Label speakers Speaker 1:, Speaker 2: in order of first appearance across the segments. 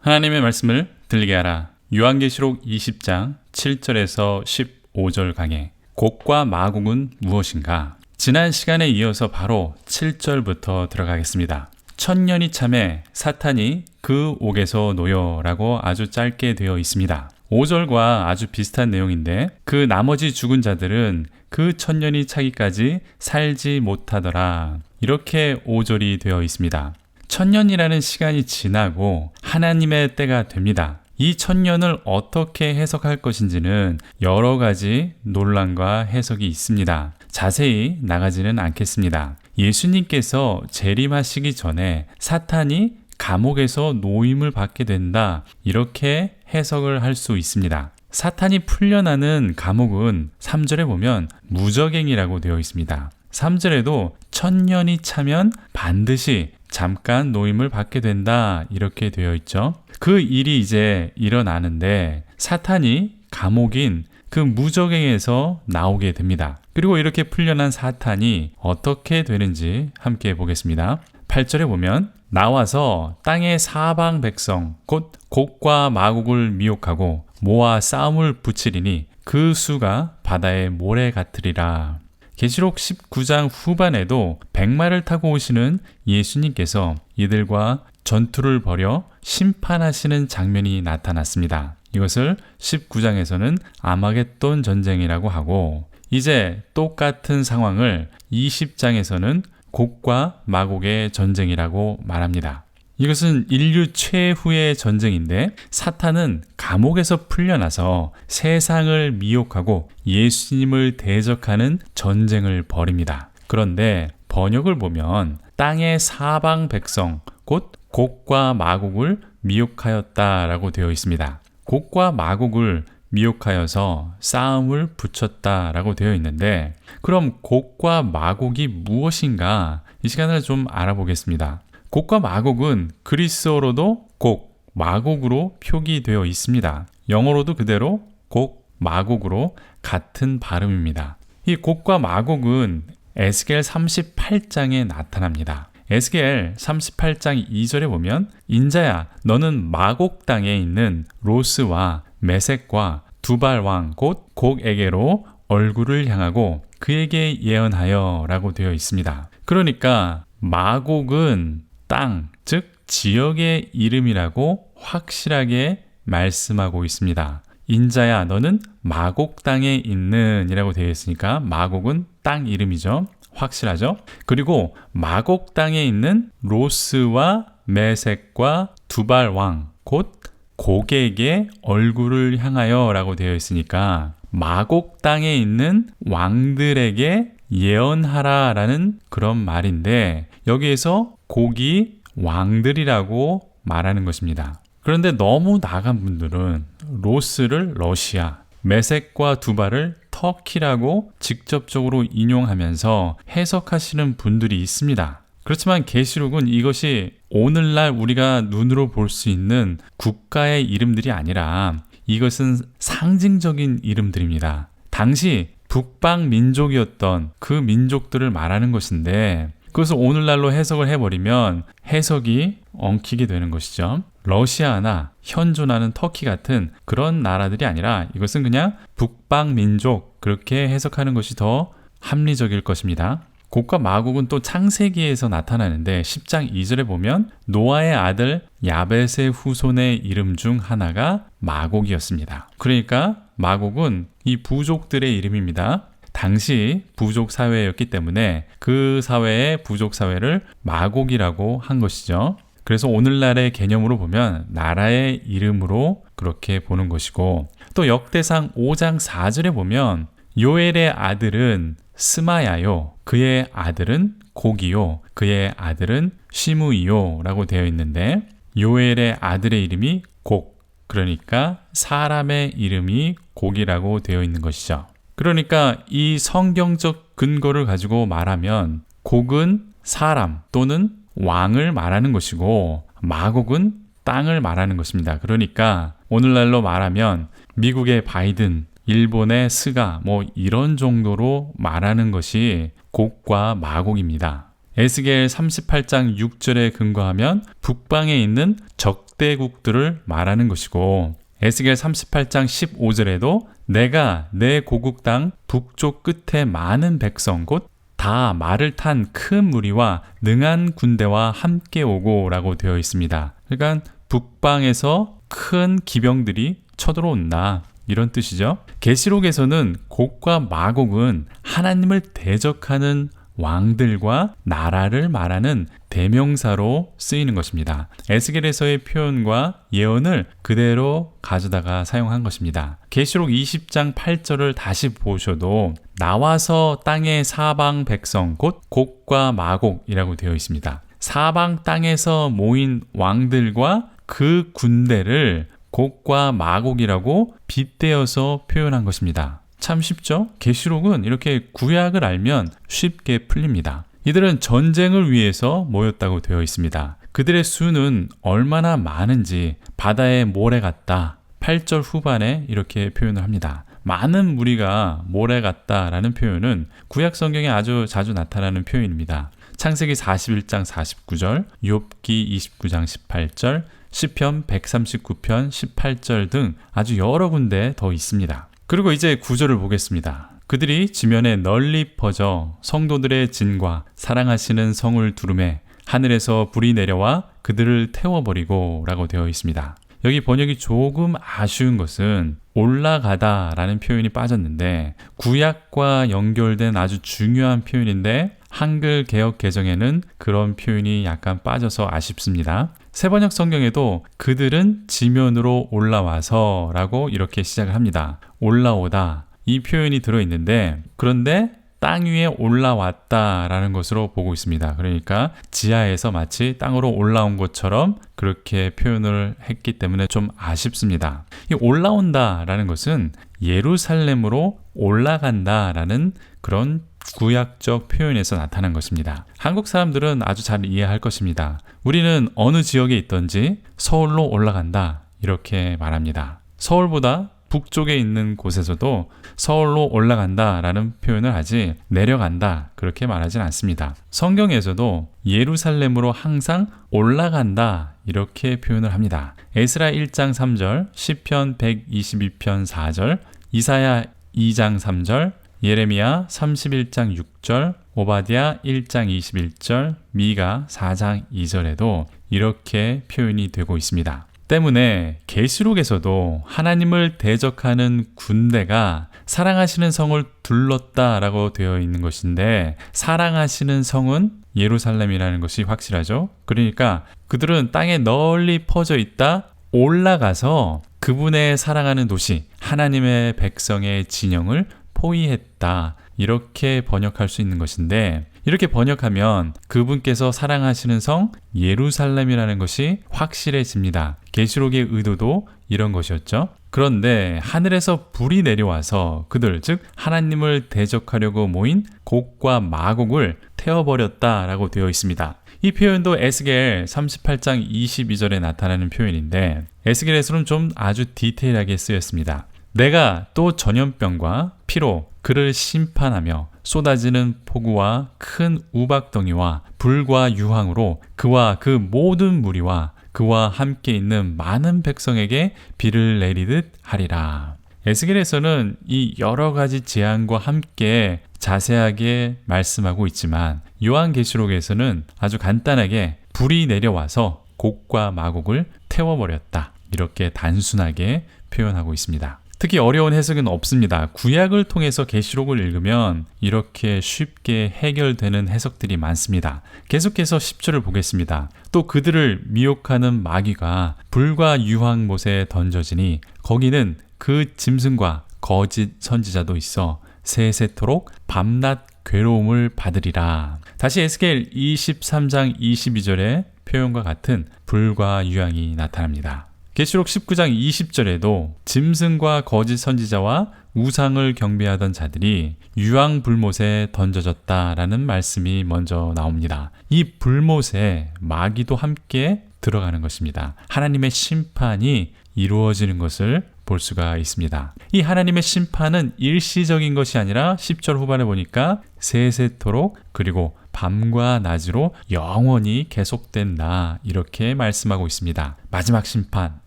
Speaker 1: 하나님의 말씀을 들리게 하라. 요한계시록 20장 7절에서 15절 강해. 곡과 마곡은 무엇인가? 지난 시간에 이어서 바로 7절부터 들어가겠습니다. 천년이 참에 사탄이 그 옥에서 놓여라고 아주 짧게 되어 있습니다. 5절과 아주 비슷한 내용인데 그 나머지 죽은 자들은 그 천년이 차기까지 살지 못하더라. 이렇게 5절이 되어 있습니다. 천년이라는 시간이 지나고 하나님의 때가 됩니다. 이 천년을 어떻게 해석할 것인지는 여러 가지 논란과 해석이 있습니다. 자세히 나가지는 않겠습니다. 예수님께서 재림하시기 전에 사탄이 감옥에서 노임을 받게 된다. 이렇게 해석을 할 수 있습니다. 사탄이 풀려나는 감옥은 3절에 보면 무저갱이라고 되어 있습니다. 3절에도 천년이 차면 반드시 잠깐 노임을 받게 된다. 이렇게 되어 있죠. 그 일이 이제 일어나는데 사탄이 감옥인 그 무저갱에서 나오게 됩니다. 그리고 이렇게 풀려난 사탄이 어떻게 되는지 함께 보겠습니다. 8절에 보면 나와서 땅의 사방 백성 곧 곡과 마곡을 미혹하고 모아 싸움을 붙이리니 그 수가 바다의 모래 같으리라. 계시록 19장 후반에도 백마를 타고 오시는 예수님께서 이들과 전투를 벌여 심판하시는 장면이 나타났습니다. 이것을 19장에서는 아마겟돈 전쟁이라고 하고 이제 똑같은 상황을 20장에서는 곡과 마곡의 전쟁이라고 말합니다. 이것은 인류 최후의 전쟁인데 사탄은 감옥에서 풀려나서 세상을 미혹하고 예수님을 대적하는 전쟁을 벌입니다. 그런데 번역을 보면 땅의 사방 백성 곧 곡과 마곡을 미혹하였다라고 되어 있습니다. 곡과 마곡을 미혹하여서 싸움을 붙였다라고 되어 있는데 그럼 곡과 마곡이 무엇인가? 이 시간을 좀 알아보겠습니다. 곡과 마곡은 그리스어로도 곡, 마곡으로 표기되어 있습니다. 영어로도 그대로 곡, 마곡으로 같은 발음입니다. 이 곡과 마곡은 에스겔 38장에 나타납니다. 에스겔 38장 2절에 보면 인자야 너는 마곡 땅에 있는 로스와 메섹과 두발 왕 곧 곡에게로 얼굴을 향하고 그에게 예언하여 라고 되어 있습니다. 그러니까 마곡은 땅, 즉 지역의 이름이라고 확실하게 말씀하고 있습니다. 인자야 너는 마곡 땅에 있는 이라고 되어 있으니까 마곡은 땅 이름이죠. 확실하죠? 그리고 마곡 땅에 있는 로스와 메섹과 두발 왕 곧 곡에게 얼굴을 향하여 라고 되어 있으니까 마곡 땅에 있는 왕들에게 예언하라 라는 그런 말인데 여기에서 곡이 왕들이라고 말하는 것입니다. 그런데 너무 나간 분들은 로스를 러시아, 메섹과 두발을 터키라고 직접적으로 인용하면서 해석하시는 분들이 있습니다. 그렇지만 계시록은 이것이 오늘날 우리가 눈으로 볼 수 있는 국가의 이름들이 아니라 이것은 상징적인 이름들입니다. 당시 북방 민족이었던 그 민족들을 말하는 것인데 그것을 오늘날로 해석을 해버리면 해석이 엉키게 되는 것이죠. 러시아나 현존하는 터키 같은 그런 나라들이 아니라 이것은 그냥 북방 민족 그렇게 해석하는 것이 더 합리적일 것입니다. 곡과 마곡은 또 창세기에서 나타나는데 10장 2절에 보면 노아의 아들 야벳의 후손의 이름 중 하나가 마곡이었습니다. 그러니까 마곡은 이 부족들의 이름입니다. 당시 부족 사회였기 때문에 그 사회의 부족 사회를 마곡이라고 한 것이죠. 그래서 오늘날의 개념으로 보면 나라의 이름으로 그렇게 보는 것이고 또 역대상 5장 4절에 보면 요엘의 아들은 스마야요 그의 아들은 곡이요 그의 아들은 시므이요 라고 되어 있는데 요엘의 아들의 이름이 곡 그러니까 사람의 이름이 곡이라고 되어 있는 것이죠. 그러니까 이 성경적 근거를 가지고 말하면 곡은 사람 또는 왕을 말하는 것이고 마곡은 땅을 말하는 것입니다. 그러니까 오늘날로 말하면 미국의 바이든, 일본의 스가 이런 정도로 말하는 것이 곡과 마곡입니다. 에스겔 38장 6절에 근거하면 북방에 있는 적대국들을 말하는 것이고, 에스겔 38장 15절에도 내가 내 고국 땅 북쪽 끝에 많은 백성 곧 다 말을 탄 큰 무리와 능한 군대와 함께 오고 라고 되어 있습니다. 그러니까 북방에서 큰 기병들이 쳐들어온다, 이런 뜻이죠. 계시록에서는 곡과 마곡은 하나님을 대적하는 왕들과 나라를 말하는 대명사로 쓰이는 것입니다. 에스겔에서의 표현과 예언을 그대로 가져다가 사용한 것입니다. 계시록 20장 8절을 다시 보셔도 나와서 땅의 사방 백성 곧 곡과 마곡이라고 되어 있습니다. 사방 땅에서 모인 왕들과 그 군대를 곡과 마곡이라고 빗대어서 표현한 것입니다. 참 쉽죠? 계시록은 이렇게 구약을 알면 쉽게 풀립니다. 이들은 전쟁을 위해서 모였다고 되어 있습니다. 그들의 수는 얼마나 많은지 바다의 모래 같다. 8절 후반에 이렇게 표현을 합니다. 많은 무리가 모래 같다라는 표현은 구약 성경에 아주 자주 나타나는 표현입니다. 창세기 41장 49절, 욥기 29장 18절, 시편 139편 18절 등 아주 여러 군데 더 있습니다. 그리고 이제 9절을 보겠습니다. 그들이 지면에 널리 퍼져 성도들의 진과 사랑하시는 성을 두루매 하늘에서 불이 내려와 그들을 태워버리고 라고 되어 있습니다. 여기 번역이 조금 아쉬운 것은 올라가다 라는 표현이 빠졌는데 구약과 연결된 아주 중요한 표현인데 한글 개역 개정에는 그런 표현이 약간 빠져서 아쉽습니다. 새번역 성경에도 그들은 지면으로 올라와서 라고 이렇게 시작을 합니다. 올라오다, 이 표현이 들어있는데 그런데 땅 위에 올라왔다라는 것으로 보고 있습니다. 그러니까 지하에서 마치 땅으로 올라온 것처럼 그렇게 표현을 했기 때문에 좀 아쉽습니다. 이 올라온다라는 것은 예루살렘으로 올라간다라는 그런 구약적 표현에서 나타난 것입니다. 한국 사람들은 아주 잘 이해할 것입니다. 우리는 어느 지역에 있든지 서울로 올라간다, 이렇게 말합니다. 서울보다 북쪽에 있는 곳에서도 서울로 올라간다 라는 표현을 하지 내려간다 그렇게 말하진 않습니다. 성경에서도 예루살렘으로 항상 올라간다 이렇게 표현을 합니다. 에스라 1장 3절, 시편 122편 4절, 이사야 2장 3절, 예레미야 31장 6절, 오바댜 1장 21절, 미가 4장 2절에도 이렇게 표현이 되고 있습니다. 때문에 계시록에서도 하나님을 대적하는 군대가 사랑하시는 성을 둘렀다라고 되어 있는 것인데 사랑하시는 성은 예루살렘이라는 것이 확실하죠. 그러니까 그들은 땅에 널리 퍼져 있다 올라가서 그분의 사랑하는 도시 하나님의 백성의 진영을 포위했다, 이렇게 번역할 수 있는 것인데 이렇게 번역하면 그분께서 사랑하시는 성 예루살렘이라는 것이 확실해집니다. 계시록의 의도도 이런 것이었죠. 그런데 하늘에서 불이 내려와서 그들 즉 하나님을 대적하려고 모인 곡과 마곡을 태워버렸다라고 되어 있습니다. 이 표현도 에스겔 38장 22절에 나타나는 표현인데 에스겔에서는 좀 아주 디테일하게 쓰였습니다. 내가 또 전염병과 피로 그를 심판하며 쏟아지는 폭우와 큰 우박덩이와 불과 유황으로 그와 그 모든 무리와 그와 함께 있는 많은 백성에게 비를 내리듯 하리라. 에스겔에서는 이 여러 가지 재앙과 함께 자세하게 말씀하고 있지만 요한계시록에서는 아주 간단하게 불이 내려와서 곡과 마곡을 태워버렸다, 이렇게 단순하게 표현하고 있습니다. 특히 어려운 해석은 없습니다. 구약을 통해서 계시록을 읽으면 이렇게 쉽게 해결되는 해석들이 많습니다. 계속해서 10절을 보겠습니다. 또 그들을 미혹하는 마귀가 불과 유황못에 던져지니 거기는 그 짐승과 거짓 선지자도 있어 세세토록 밤낮 괴로움을 받으리라. 다시 에스겔 23장 22절의 표현과 같은 불과 유황이 나타납니다. 계시록 19장 20절에도 짐승과 거짓 선지자와 우상을 경배하던 자들이 유황 불못에 던져졌다라는 말씀이 먼저 나옵니다. 이 불못에 마귀도 함께 들어가는 것입니다. 하나님의 심판이 이루어지는 것을 볼 수가 있습니다. 이 하나님의 심판은 일시적인 것이 아니라 10절 후반에 보니까 세세토록 그리고 밤과 낮으로 영원히 계속된다. 이렇게 말씀하고 있습니다. 마지막 심판,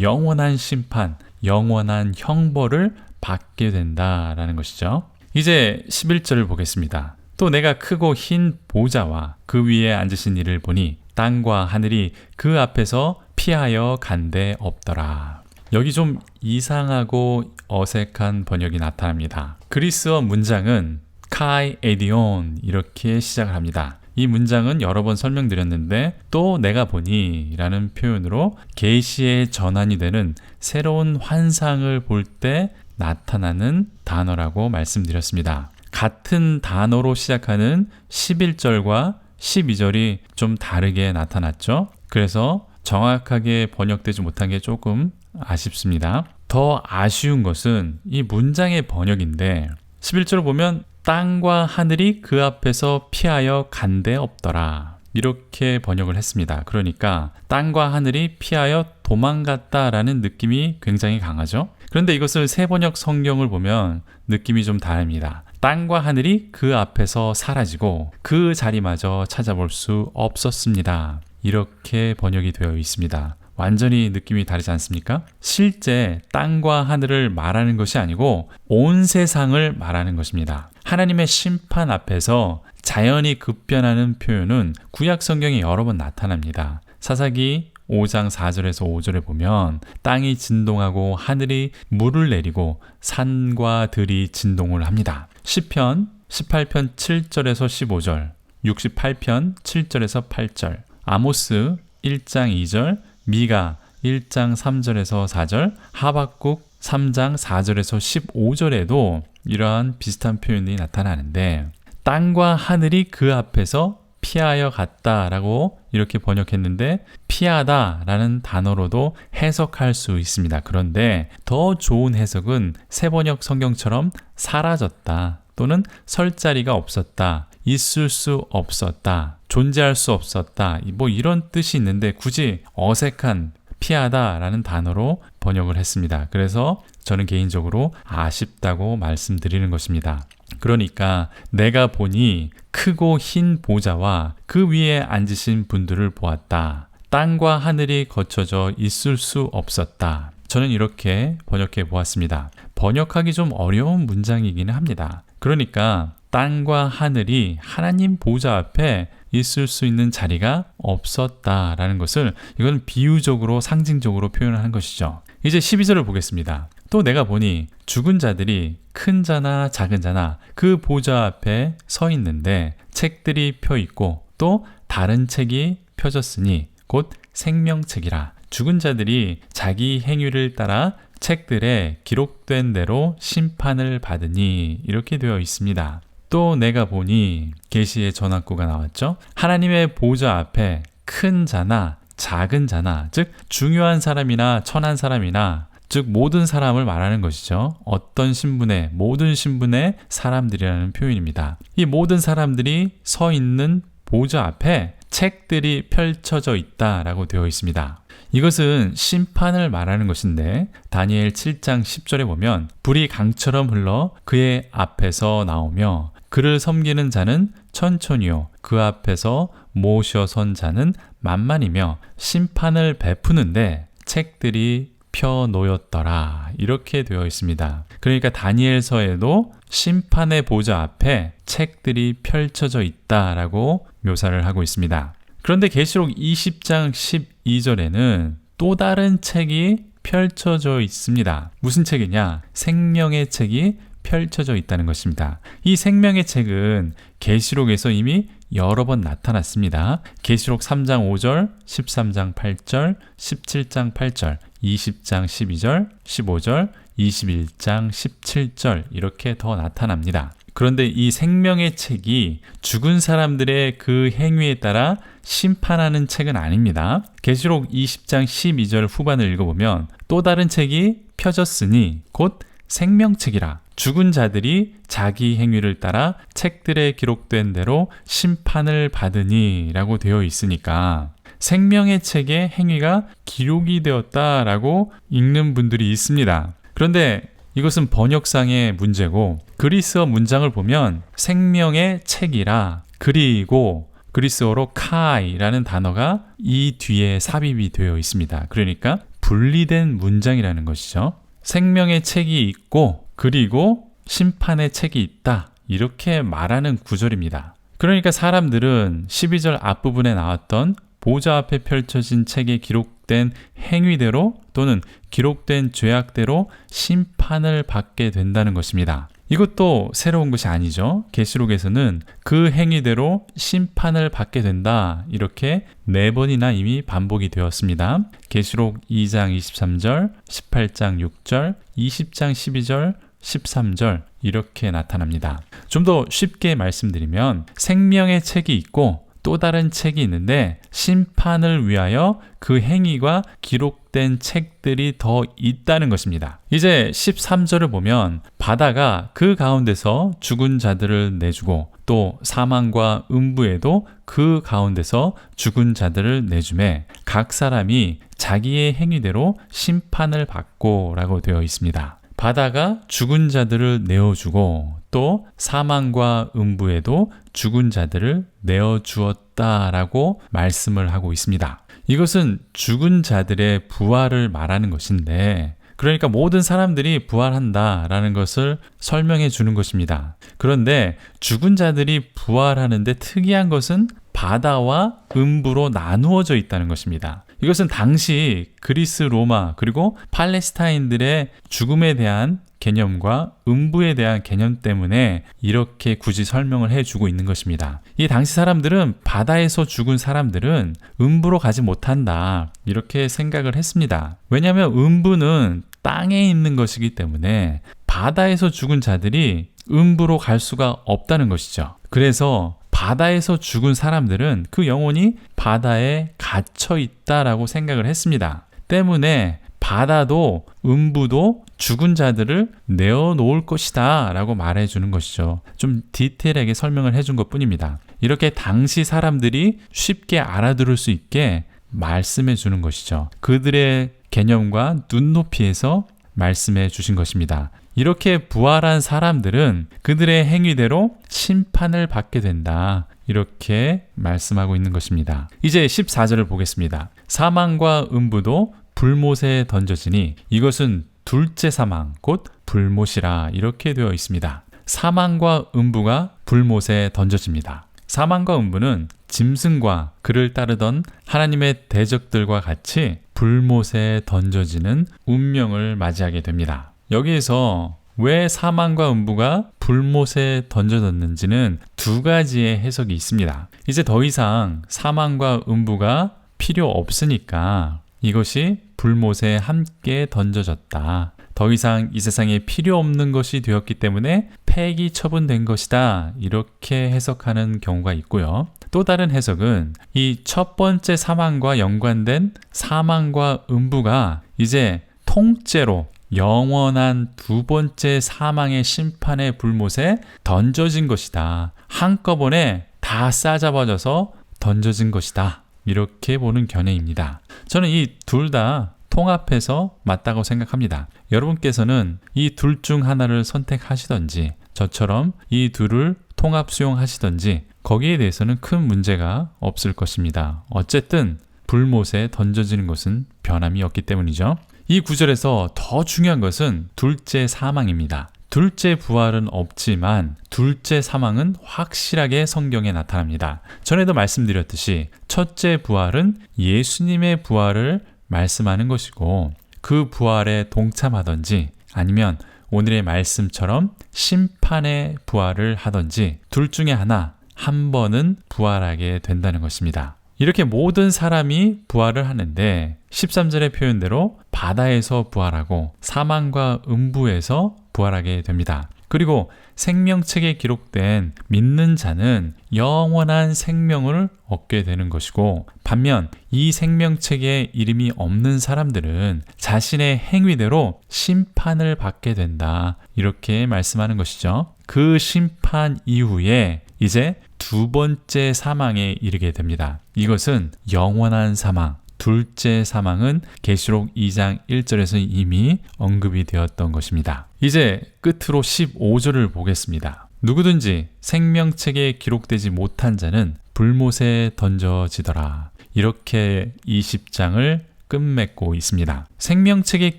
Speaker 1: 영원한 심판, 영원한 형벌을 받게 된다라는 것이죠. 이제 11절을 보겠습니다. 또 내가 크고 흰 보좌와 그 위에 앉으신 이를 보니 땅과 하늘이 그 앞에서 피하여 간데 없더라. 여기 좀 이상하고 어색한 번역이 나타납니다. 그리스어 문장은 카이 에디온 이렇게 시작을 합니다. 이 문장은 여러 번 설명드렸는데 또 내가 보니 라는 표현으로 계시의 전환이 되는 새로운 환상을 볼 때 나타나는 단어라고 말씀드렸습니다. 같은 단어로 시작하는 11절과 12절이 좀 다르게 나타났죠. 그래서 정확하게 번역되지 못한 게 조금 아쉽습니다. 더 아쉬운 것은 이 문장의 번역인데 11절을 보면 땅과 하늘이 그 앞에서 피하여 간데 없더라. 이렇게 번역을 했습니다. 그러니까 땅과 하늘이 피하여 도망갔다라는 느낌이 굉장히 강하죠. 그런데 이것을 새번역 성경을 보면 느낌이 좀 다릅니다. 땅과 하늘이 그 앞에서 사라지고 그 자리마저 찾아볼 수 없었습니다. 이렇게 번역이 되어 있습니다. 완전히 느낌이 다르지 않습니까? 실제 땅과 하늘을 말하는 것이 아니고 온 세상을 말하는 것입니다. 하나님의 심판 앞에서 자연이 급변하는 표현은 구약 성경에 여러 번 나타납니다. 사사기 5장 4절에서 5절에 보면 땅이 진동하고 하늘이 물을 내리고 산과 들이 진동을 합니다. 시편 18편 7절에서 15절, 68편 7절에서 8절, 아모스 1장 2절, 미가 1장 3절에서 4절, 하박국 3장 4절에서 15절에도 이러한 비슷한 표현이 나타나는데 땅과 하늘이 그 앞에서 피하여 갔다라고 이렇게 번역했는데 피하다라는 단어로도 해석할 수 있습니다. 그런데 더 좋은 해석은 새번역 성경처럼 사라졌다 또는 설 자리가 없었다, 있을 수 없었다, 존재할 수 없었다 뭐 이런 뜻이 있는데 굳이 어색한 피하다라는 단어로 번역을 했습니다. 그래서 저는 개인적으로 아쉽다고 말씀드리는 것입니다. 그러니까 내가 보니 크고 흰 보좌와 그 위에 앉으신 분들을 보았다. 땅과 하늘이 거쳐져 있을 수 없었다. 저는 이렇게 번역해 보았습니다. 번역하기 좀 어려운 문장이기는 합니다. 그러니까 땅과 하늘이 하나님 보좌 앞에 있을 수 있는 자리가 없었다라는 것을 이건 비유적으로 상징적으로 표현하는 것이죠. 이제 12절을 보겠습니다. 또 내가 보니 죽은 자들이 큰 자나 작은 자나 그 보좌 앞에 서 있는데 책들이 펴 있고 또 다른 책이 펴졌으니 곧 생명책이라. 죽은 자들이 자기 행위를 따라 책들에 기록된 대로 심판을 받으니 이렇게 되어 있습니다. 또 내가 보니 계시의 전환구가 나왔죠. 하나님의 보좌 앞에 큰 자나 작은 자나 즉 중요한 사람이나 천한 사람이나 즉 모든 사람을 말하는 것이죠. 어떤 신분의 모든 신분의 사람들이라는 표현입니다. 이 모든 사람들이 서 있는 보좌 앞에 책들이 펼쳐져 있다라고 되어 있습니다. 이것은 심판을 말하는 것인데 다니엘 7장 10절에 보면 불이 강처럼 흘러 그의 앞에서 나오며 그를 섬기는 자는 천천히요 그 앞에서 모셔 선 자는 만만이며 심판을 베푸는데 책들이 펴 놓였더라 이렇게 되어 있습니다. 그러니까 다니엘서에도 심판의 보좌 앞에 책들이 펼쳐져 있다라고 묘사를 하고 있습니다. 그런데 계시록 20장 12절에는 또 다른 책이 펼쳐져 있습니다. 무슨 책이냐? 생명의 책이 펼쳐져 있다는 것입니다. 이 생명의 책은 계시록에서 이미 여러 번 나타났습니다. 계시록 3장 5절, 13장 8절, 17장 8절, 20장 12절, 15절, 21장 17절 이렇게 더 나타납니다. 그런데 이 생명의 책이 죽은 사람들의 그 행위에 따라 심판하는 책은 아닙니다. 계시록 20장 12절 후반을 읽어보면 또 다른 책이 펴졌으니 곧 생명책이라. 죽은 자들이 자기 행위를 따라 책들에 기록된 대로 심판을 받으니 라고 되어 있으니까 생명의 책에 행위가 기록이 되었다라고 읽는 분들이 있습니다. 그런데 이것은 번역상의 문제고 그리스어 문장을 보면 생명의 책이라 그리고 그리스어로 카이라는 단어가 이 뒤에 삽입이 되어 있습니다. 그러니까 분리된 문장이라는 것이죠. 생명의 책이 있고 그리고 심판의 책이 있다. 이렇게 말하는 구절입니다. 그러니까 사람들은 12절 앞부분에 나왔던 보좌 앞에 펼쳐진 책에 기록된 행위대로 또는 기록된 죄악대로 심판을 받게 된다는 것입니다. 이것도 새로운 것이 아니죠. 계시록에서는 그 행위대로 심판을 받게 된다. 이렇게 4번이나 이미 반복이 되었습니다. 계시록 2장 23절, 18장 6절, 20장 12절, 13절 이렇게 나타납니다. 좀 더 쉽게 말씀드리면 생명의 책이 있고 또 다른 책이 있는데 심판을 위하여 그 행위가 기록된 책들이 더 있다는 것입니다. 이제 13절을 보면 바다가 그 가운데서 죽은 자들을 내주고 또 사망과 음부에도 그 가운데서 죽은 자들을 내주매 각 사람이 자기의 행위대로 심판을 받고 라고 되어 있습니다. 바다가 죽은 자들을 내어주고 또 사망과 음부에도 죽은 자들을 내어주었다라고 말씀을 하고 있습니다. 이것은 죽은 자들의 부활을 말하는 것인데 그러니까 모든 사람들이 부활한다라는 것을 설명해 주는 것입니다. 그런데 죽은 자들이 부활하는데 특이한 것은 바다와 음부로 나누어져 있다는 것입니다. 이것은 당시 그리스, 로마 그리고 팔레스타인들의 죽음에 대한 개념과 음부에 대한 개념 때문에 이렇게 굳이 설명을 해주고 있는 것입니다. 이 당시 사람들은 바다에서 죽은 사람들은 음부로 가지 못한다 이렇게 생각을 했습니다. 왜냐하면 음부는 땅에 있는 것이기 때문에 바다에서 죽은 자들이 음부로 갈 수가 없다는 것이죠. 그래서 바다에서 죽은 사람들은 그 영혼이 바다에 갇혀 있다라고 생각을 했습니다. 때문에 바다도 음부도 죽은 자들을 내어놓을 것이다 라고 말해주는 것이죠. 좀 디테일하게 설명을 해준 것 뿐입니다. 이렇게 당시 사람들이 쉽게 알아들을 수 있게 말씀해 주는 것이죠. 그들의 개념과 눈높이에서 말씀해 주신 것입니다. 이렇게 부활한 사람들은 그들의 행위대로 심판을 받게 된다. 이렇게 말씀하고 있는 것입니다. 이제 14절을 보겠습니다. 사망과 음부도 불못에 던져지니 이것은 둘째 사망 곧 불못이라 이렇게 되어 있습니다. 사망과 음부가 불못에 던져집니다. 사망과 음부는 짐승과 그를 따르던 하나님의 대적들과 같이 불못에 던져지는 운명을 맞이하게 됩니다. 여기에서 왜 사망과 음부가 불못에 던져졌는지는 두 가지의 해석이 있습니다. 이제 더 이상 사망과 음부가 필요 없으니까 이것이 불못에 함께 던져졌다. 더 이상 이 세상에 필요 없는 것이 되었기 때문에 폐기 처분된 것이다. 이렇게 해석하는 경우가 있고요. 또 다른 해석은 이 첫 번째 사망과 연관된 사망과 음부가 이제 통째로 영원한 두 번째 사망의 심판의 불못에 던져진 것이다. 한꺼번에 다 싸잡아져서 던져진 것이다. 이렇게 보는 견해입니다. 저는 이 둘 다 통합해서 맞다고 생각합니다. 여러분께서는 이 둘 중 하나를 선택하시던지 저처럼 이 둘을 통합 수용하시던지 거기에 대해서는 큰 문제가 없을 것입니다. 어쨌든 불못에 던져지는 것은 변함이 없기 때문이죠. 이 구절에서 더 중요한 것은 둘째 사망입니다. 둘째 부활은 없지만 둘째 사망은 확실하게 성경에 나타납니다. 전에도 말씀드렸듯이 첫째 부활은 예수님의 부활을 말씀하는 것이고 그 부활에 동참하든지 아니면 오늘의 말씀처럼 심판의 부활을 하든지 둘 중에 하나 한 번은 부활하게 된다는 것입니다. 이렇게 모든 사람이 부활을 하는데 13절의 표현대로 바다에서 부활하고 사망과 음부에서 부활하게 됩니다. 그리고 생명책에 기록된 믿는 자는 영원한 생명을 얻게 되는 것이고 반면 이 생명책에 이름이 없는 사람들은 자신의 행위대로 심판을 받게 된다. 이렇게 말씀하는 것이죠. 그 심판 이후에 이제 두 번째 사망에 이르게 됩니다. 이것은 영원한 사망. 둘째 사망은 계시록 2장 1절에서 이미 언급이 되었던 것입니다. 이제 끝으로 15절을 보겠습니다. 누구든지 생명책에 기록되지 못한 자는 불못에 던져지더라. 이렇게 20장을 끝맺고 있습니다. 생명책에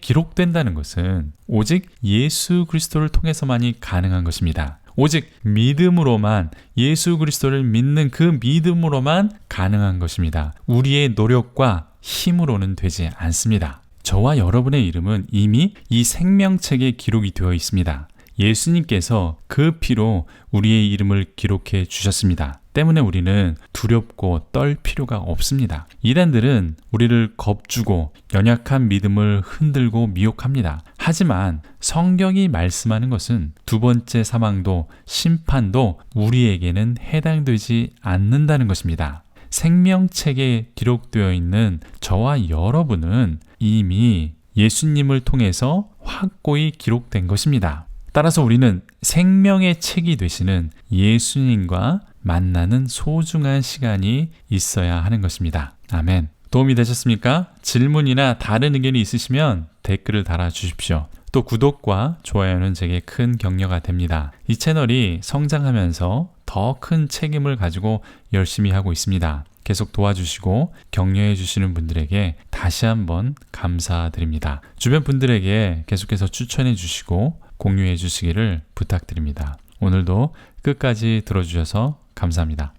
Speaker 1: 기록된다는 것은 오직 예수 그리스도를 통해서만이 가능한 것입니다. 오직 믿음으로만, 예수 그리스도를 믿는 그 믿음으로만 가능한 것입니다. 우리의 노력과 힘으로는 되지 않습니다. 저와 여러분의 이름은 이미 이 생명책에 기록이 되어 있습니다. 예수님께서 그 피로 우리의 이름을 기록해 주셨습니다. 때문에 우리는 두렵고 떨 필요가 없습니다. 이단들은 우리를 겁주고 연약한 믿음을 흔들고 미혹합니다. 하지만 성경이 말씀하는 것은 두 번째 사망도 심판도 우리에게는 해당되지 않는다는 것입니다. 생명책에 기록되어 있는 저와 여러분은 이미 예수님을 통해서 확고히 기록된 것입니다. 따라서 우리는 생명의 책이 되시는 예수님과 만나는 소중한 시간이 있어야 하는 것입니다. 아멘. 도움이 되셨습니까? 질문이나 다른 의견이 있으시면 댓글을 달아주십시오. 또 구독과 좋아요는 제게 큰 격려가 됩니다. 이 채널이 성장하면서 더 큰 책임을 가지고 열심히 하고 있습니다. 계속 도와주시고 격려해 주시는 분들에게 다시 한번 감사드립니다. 주변 분들에게 계속해서 추천해 주시고 공유해 주시기를 부탁드립니다. 오늘도 끝까지 들어주셔서 감사합니다.